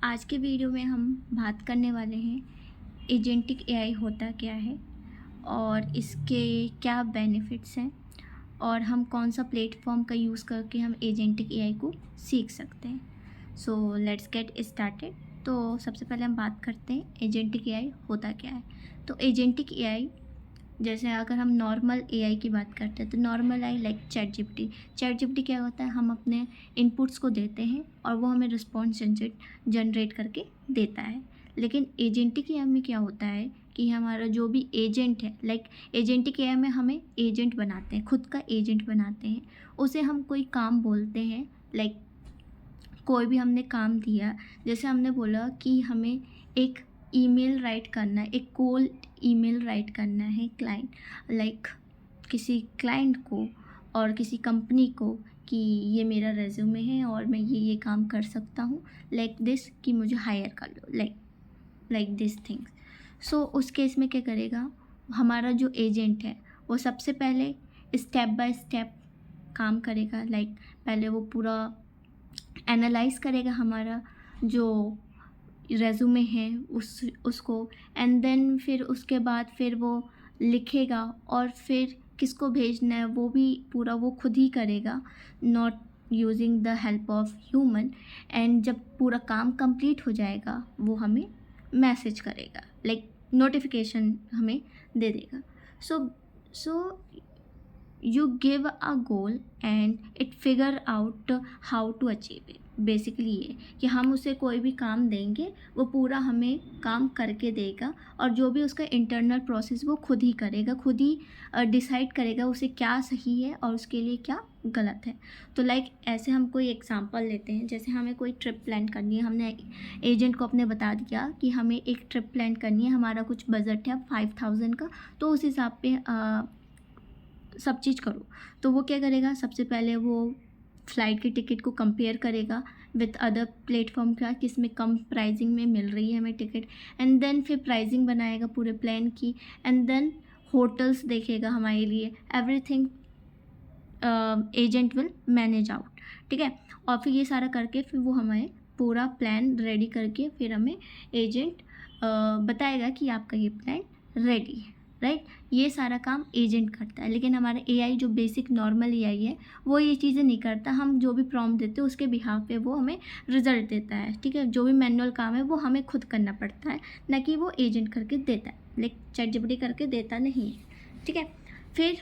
आज के वीडियो में हम बात करने वाले हैं एजेंटिक एआई होता क्या है और इसके क्या बेनिफिट्स हैं और हम कौन सा प्लेटफॉर्म का यूज़ करके हम एजेंटिक एआई को सीख सकते हैं। सो लेट्स गेट स्टार्टेड। तो सबसे पहले हम बात करते हैं एजेंटिक एआई होता क्या है। तो एजेंटिक एआई, जैसे अगर हम नॉर्मल एआई की बात करते हैं तो normal AI like chat GPT क्या होता है, हम अपने इनपुट्स को देते हैं और वो हमें रिस्पॉन्स जनरेट करके देता है। लेकिन एजेंटिक एआई में क्या होता है कि हमारा जो भी एजेंट है, लाइक एजेंटिक एआई में हमें एजेंट बनाते हैं, खुद का एजेंट बनाते हैं, उसे हम कोई काम बोलते हैं। लाइक कोई भी हमने काम दिया, जैसे हमने बोला कि हमें एक ईमेल राइट करना है, एक कोल्ड ईमेल राइट करना है लाइक किसी क्लाइंट को और किसी कंपनी को कि ये मेरा रेज्यूमे है और मैं ये काम कर सकता हूँ, लाइक दिस, कि मुझे हायर कर लो, लाइक दिस थिंग्स। सो उस केस में क्या करेगा हमारा जो एजेंट है, वो सबसे पहले स्टेप बाय स्टेप काम करेगा। लाइक पहले वो पूरा एनालाइज करेगा हमारा जो रेज़्यूमे है उसको, एंड देन फिर उसके बाद फिर वो लिखेगा और फिर किसको भेजना है वो भी पूरा वो खुद ही करेगा, not using the help of human. And जब पूरा काम कंप्लीट हो जाएगा वो हमें मैसेज करेगा, लाइक नोटिफिकेशन हमें दे देगा। सो you give a goal and it figure out how to achieve it। Basically ये कि हम उसे कोई भी काम देंगे वो पूरा हमें काम करके देगा और जो भी उसका इंटरनल प्रोसेस वो खुद ही करेगा, खुद ही डिसाइड करेगा उसे क्या सही है और उसके लिए क्या गलत है। तो लाइक ऐसे हम कोई एग्जांपल लेते हैं, जैसे हमें कोई ट्रिप प्लान करनी है, हमने एजेंट को अपने बता दिया कि हमें एक ट्रिप प्लान करनी है, हमारा कुछ बजट है 5000 का, तो उस हिसाब पे सब चीज़ करो। तो वो क्या करेगा, सबसे पहले वो फ़्लाइट की टिकट को कंपेयर करेगा विथ अदर प्लेटफॉर्म का, किसमें कम प्राइसिंग में मिल रही है हमें टिकट, एंड देन फिर प्राइसिंग बनाएगा पूरे प्लान की, एंड देन होटल्स देखेगा हमारे लिए, everything agent will manage out. ठीक है, और फिर ये सारा करके फिर वो हमें पूरा प्लान रेडी करके फिर हमें एजेंट बताएगा कि आपका ये प्लान रेडी है, राइट। ये सारा काम एजेंट करता है। लेकिन हमारा एआई जो बेसिक नॉर्मल एआई है वो ये चीज़ें नहीं करता। हम जो भी प्रॉम्प्ट देते हैं उसके बिहाफ पे वो हमें रिजल्ट देता है। ठीक है, जो भी मैनुअल काम है वो हमें खुद करना पड़ता है, ना कि वो एजेंट करके देता है, लाइक चैट जीपीटी करके देता नहीं है। ठीक है, फिर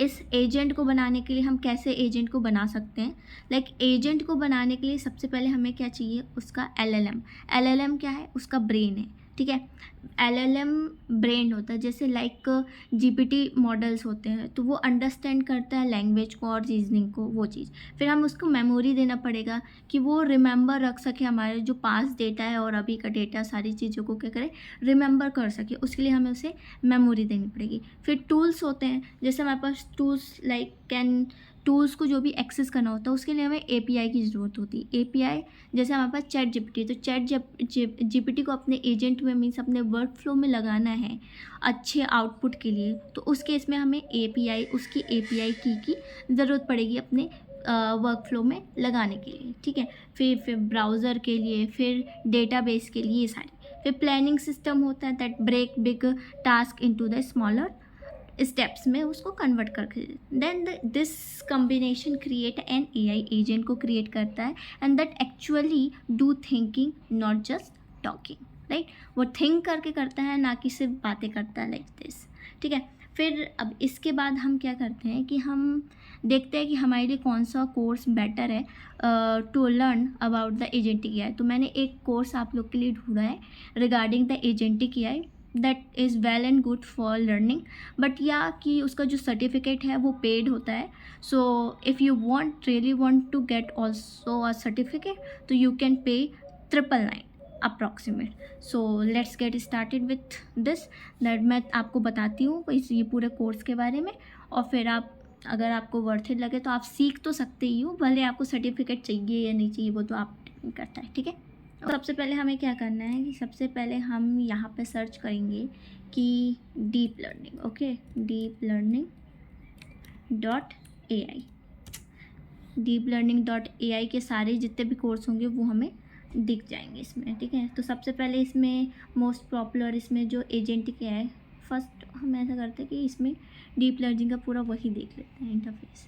इस एजेंट को बनाने के लिए हम कैसे एजेंट को बना सकते हैं। लाइक एजेंट को बनाने के लिए सबसे पहले हमें क्या चाहिए, उसका एलएलएम क्या है, उसका ब्रेन है। ठीक है, एलएलएम ब्रेन होता है, जैसे लाइक जीपीटी मॉडल्स होते हैं तो वो अंडरस्टैंड करता है लैंग्वेज को और रीजनिंग को, वो चीज़। फिर हम उसको मेमोरी देना पड़ेगा कि वो रिमेंबर रख सके हमारे जो पास्ट डेटा है और अभी का डेटा, सारी चीज़ों को क्या करे, रिमेंबर कर सके। उसके लिए हमें उसे मेमोरी देनी पड़ेगी। फिर टूल्स होते हैं, जैसे हमारे पास टूल्स लाइक टूल्स को जो भी एक्सेस करना होता है उसके लिए हमें एपीआई की ज़रूरत होती है। एपीआई जैसे हमारे पास चैट जीपीटी, तो चैट जीपीटी को अपने एजेंट में मीन्स अपने वर्क फ्लो में लगाना है अच्छे आउटपुट के लिए, तो उस केस में हमें एपीआई, उसकी एपीआई की ज़रूरत पड़ेगी अपने वर्क फ्लो में लगाने के लिए। ठीक है, फिर ब्राउज़र के लिए, फिर डेटाबेस के लिए, ये सारी। फिर प्लानिंग सिस्टम होता है that break big task into the smaller steps में उसको कन्वर्ट करके, then this combination create an AI agent को क्रिएट करता है, and that actually do thinking not just talking, right. वो थिंक करके करता है, ना कि सिर्फ बातें करता है, लाइक दिस। ठीक है, फिर अब इसके बाद हम क्या करते हैं कि हम देखते हैं कि हमारे लिए कौन सा कोर्स बेटर है to learn about the agentic AI. तो मैंने एक कोर्स आप लोग के लिए ढूंढा है regarding the agentic AI, that is well and good for learning, but या कि उसका जो सर्टिफिकेट है वो पेड होता है। So if you really want to get also a certificate, तो you can pay 999 approximate. So let's get started with this, that मैं आपको बताती हूँ इस ये पूरे कोर्स के बारे में, और फिर आप अगर आपको वर्थ इट लगे तो आप सीख तो सकते ही हो, भले आपको सर्टिफिकेट चाहिए या नहीं चाहिए वो तो आप डिपेंड करता है। ठीक है, सबसे पहले हमें क्या करना है कि सबसे पहले हम यहाँ पे सर्च करेंगे कि deep learning, okay, deep learning dot A I. Deep learning dot A I के सारे जितने भी कोर्स होंगे वो हमें दिख जाएंगे इसमें, ठीक है। तो सबसे पहले इसमें मोस्ट पॉपुलर इसमें जो एजेंटिक एआई है, फर्स्ट हम ऐसा करते हैं कि इसमें डीप लर्निंग का पूरा वही देख लेते हैं इंटरफेस।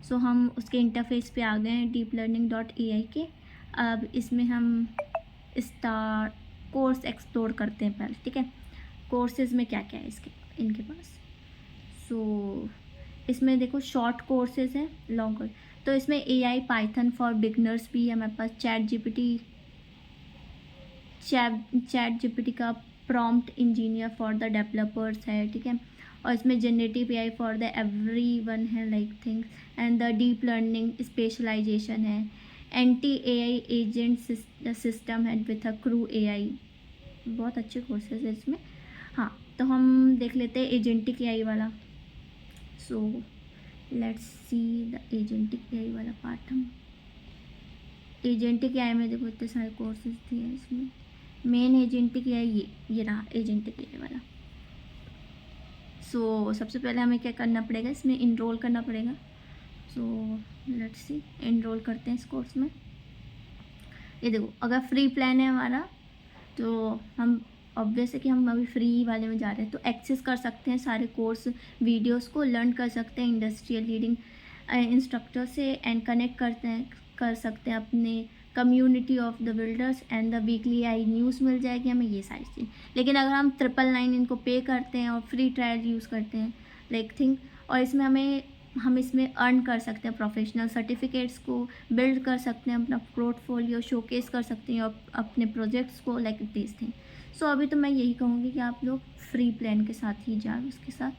सो हम उसके इंटरफेस पे आ गए हैं deeplearning.ai के। अब इसमें हम स्टार कोर्स एक्सप्लोर करते हैं पहले, ठीक है। कोर्सेज में क्या क्या है इनके पास। सो इसमें देखो शॉर्ट कोर्सेज हैं, लॉन्ग कोर्स। तो इसमें AI पाइथन फॉर बिगनर्स भी है हमारे पास, चैट जीपीटी का prompt engineer for the developers है, ठीक है। और इसमें generative AI for the every one है like things, and the deep learning specialisation है, एंटी AI एजेंट सिस्टम है विथ अ क्रू AI। बहुत अच्छे कोर्सेज है इसमें। हाँ, तो हम देख लेते हैं एजेंटिक AI वाला। So let's see the agentic AI वाला पार्ट। हम एजेंटिक AI में देखो इतने सारे कोर्सेज दिए हैं इसमें। मेन एजेंटिक AI ये रहा एजेंटिक AI वाला। सो सबसे पहले हमें क्या करना पड़ेगा, इसमें इनरोल करना पड़ेगा। सो लेट्स सी, इनरोल करते हैं इस कोर्स में। ये देखो अगर फ्री प्लान है हमारा तो हम ऑब्वियस है कि हम अभी फ्री वाले में जा रहे हैं, तो एक्सेस कर सकते हैं सारे कोर्स वीडियोस को, लर्न कर सकते हैं इंडस्ट्रियल लीडिंग इंस्ट्रक्टर से, एंड कनेक्ट कर सकते हैं अपने community of the builders, and the weekly AI news मिल जाएगी हमें, ये सारी चीज़। लेकिन अगर हम 999 इनको पे करते हैं और फ्री ट्रायल यूज़ करते हैं लाइक थिंग, और इसमें हम इसमें अर्न कर सकते हैं प्रोफेशनल सर्टिफिकेट्स को, बिल्ड कर सकते हैं अपना पोर्टफोलियो, शोकेस कर सकते हैं अपने प्रोजेक्ट्स को लाइक दिस थिंग। सो अभी तो मैं यही कहूँगी कि आप लोग फ्री प्लान के साथ ही जाओ, उसके साथ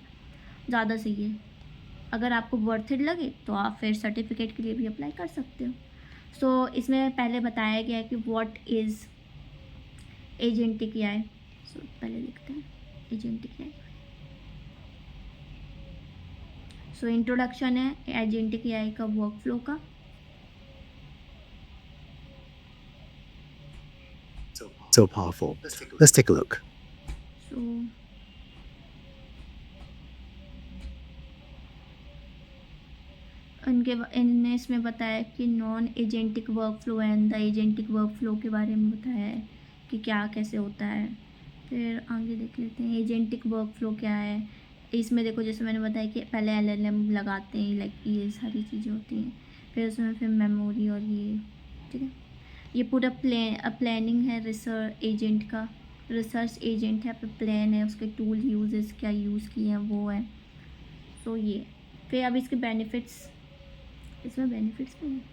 ज़्यादा सही है। अगर आपको वर्थ इट लगे तो आप फिर सर्टिफिकेट के लिए भी अप्लाई कर सकते हो। सो इसमें पहले बताया गया है कि व्हाट इज़ एजेंटिक AI। सो पहले देखते हैं एजेंटिक AI। सो इंट्रोडक्शन है एजेंटिक AI का वर्क फ्लो का। So powerful. Let's take a look. सो इनने इसमें बताया कि non agentic work flow and the agentic work flow के बारे में बताया है कि क्या कैसे होता है। फिर आगे देख लेते हैं एजेंटिक वर्क फ्लो क्या है। इसमें देखो जैसे मैंने बताया कि पहले LLM लगाते हैं, लाइक ये सारी चीज़ें होती हैं, फिर उसमें फिर मेमोरी और ये, ठीक है। ये पूरा प्लानिंग है रिसर्च एजेंट का, रिसर्च एजेंट है, फिर प्लान है, उसके टूल यूजेस क्या यूज़ किए हैं वो है। सो ये फिर अब इसके बेनिफिट्स, इसमें बेनिफिट्स भी हैं,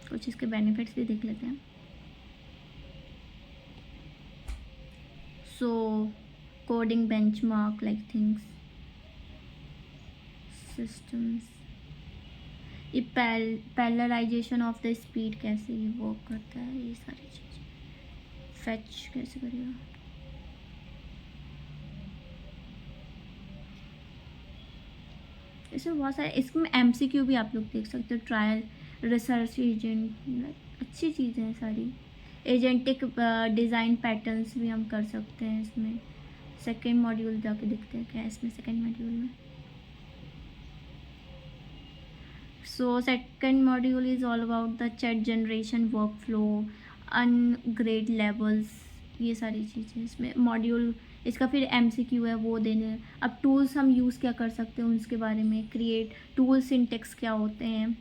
कुछ इसके बेनिफिट्स भी देख लेते हैं। So coding benchmark like things, systems, ये पैरेललाइजेशन ऑफ द स्पीड कैसे ये वर्क करता है, ये सारी चीज़ें, फैच कैसे करेगा। इसमें बहुत सारे, इसमें MCQ भी आप लोग देख सकते हो, ट्रायल, रिसर्च एजेंट, अच्छी चीज़ें हैं सारी। एजेंटिक डिज़ाइन पैटर्न्स भी हम कर सकते हैं इसमें। सेकेंड मॉड्यूल जाके देखते हैं क्या है इसमें सेकेंड मॉड्यूल में। So second module is all about the chat generation workflow, upgrade levels, ये सारी चीज़ें इसमें मॉड्यूल। इसका फिर MCQ है वो देने। अब टूल्स हम यूज़ क्या कर सकते हैं उसके बारे में, क्रिएट टूल सिंटेक्स क्या होते हैं,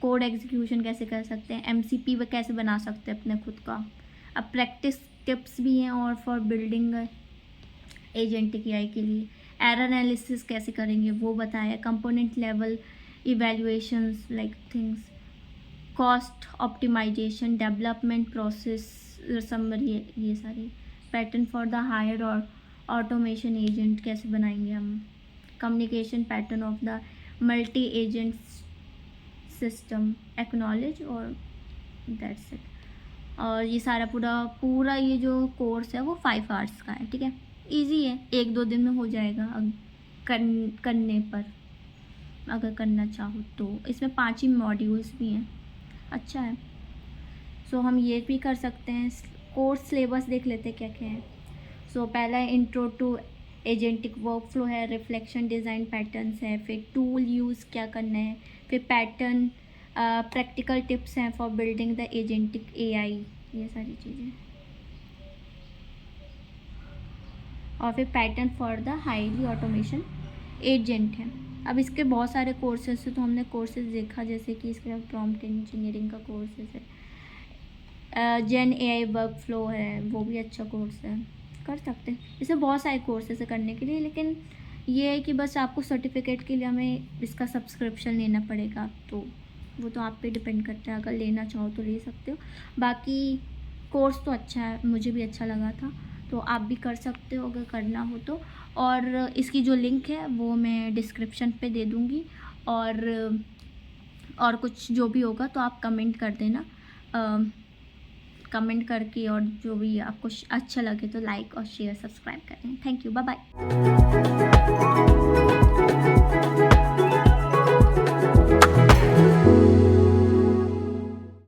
कोड एग्जीक्यूशन कैसे कर सकते हैं, MCP व कैसे बना सकते हैं अपने खुद का। अब प्रैक्टिस टिप्स भी हैं और फॉर बिल्डिंग एजेंटिक AI के लिए एरर एनालिसिस कैसे करेंगे वो बताया, component level evaluations like things, cost optimisation, development process summary, ये सारी पैटर्न फॉर द हायर और ऑटोमेशन एजेंट कैसे बनाएंगे हम, communication pattern of the multi agent system, acknowledge, और दैट्स इट। और ये सारा पूरा ये जो कोर्स है वो 5 आवर्स का है, ठीक है। इजी है, 1-2 दिन में हो जाएगा करने पर, अगर करना चाहो तो। इसमें 5 ही मॉड्यूल्स भी हैं, अच्छा है। सो हम ये भी कर सकते हैं। कोर्स सिलेबस देख लेते हैं क्या क्या है। सो पहला intro to agentic workflow है, रिफ्लेक्शन डिज़ाइन पैटर्न्स है, फिर टूल यूज़ क्या करना है, फिर पैटर्न प्रैक्टिकल टिप्स हैं for building the agentic AI, ये सारी चीज़ें। और फिर pattern for the highly automation agent है। अब इसके बहुत सारे कोर्सेज हैं, तो हमने कोर्सेज देखा, जैसे कि इसके प्रॉम्प्ट इंजीनियरिंग का कोर्सेज है, जेन एआई वर्क फ्लो है, वो भी अच्छा कोर्स है, कर सकते हैं। इसे बहुत सारे कोर्सेज है करने के लिए, लेकिन ये है कि बस आपको सर्टिफिकेट के लिए हमें इसका सब्सक्रिप्शन लेना पड़ेगा, तो वो तो आप पे डिपेंड करता है, अगर लेना चाहो तो ले सकते हो। बाकी कोर्स तो अच्छा है, मुझे भी अच्छा लगा था, तो आप भी कर सकते हो अगर करना हो तो। और इसकी जो लिंक है वो मैं डिस्क्रिप्शन पे दे दूँगी, और कुछ जो भी होगा तो आप कमेंट कर देना, कमेंट करके, और जो भी आपको अच्छा लगे तो लाइक और शेयर सब्सक्राइब करें। Thank you, bye bye.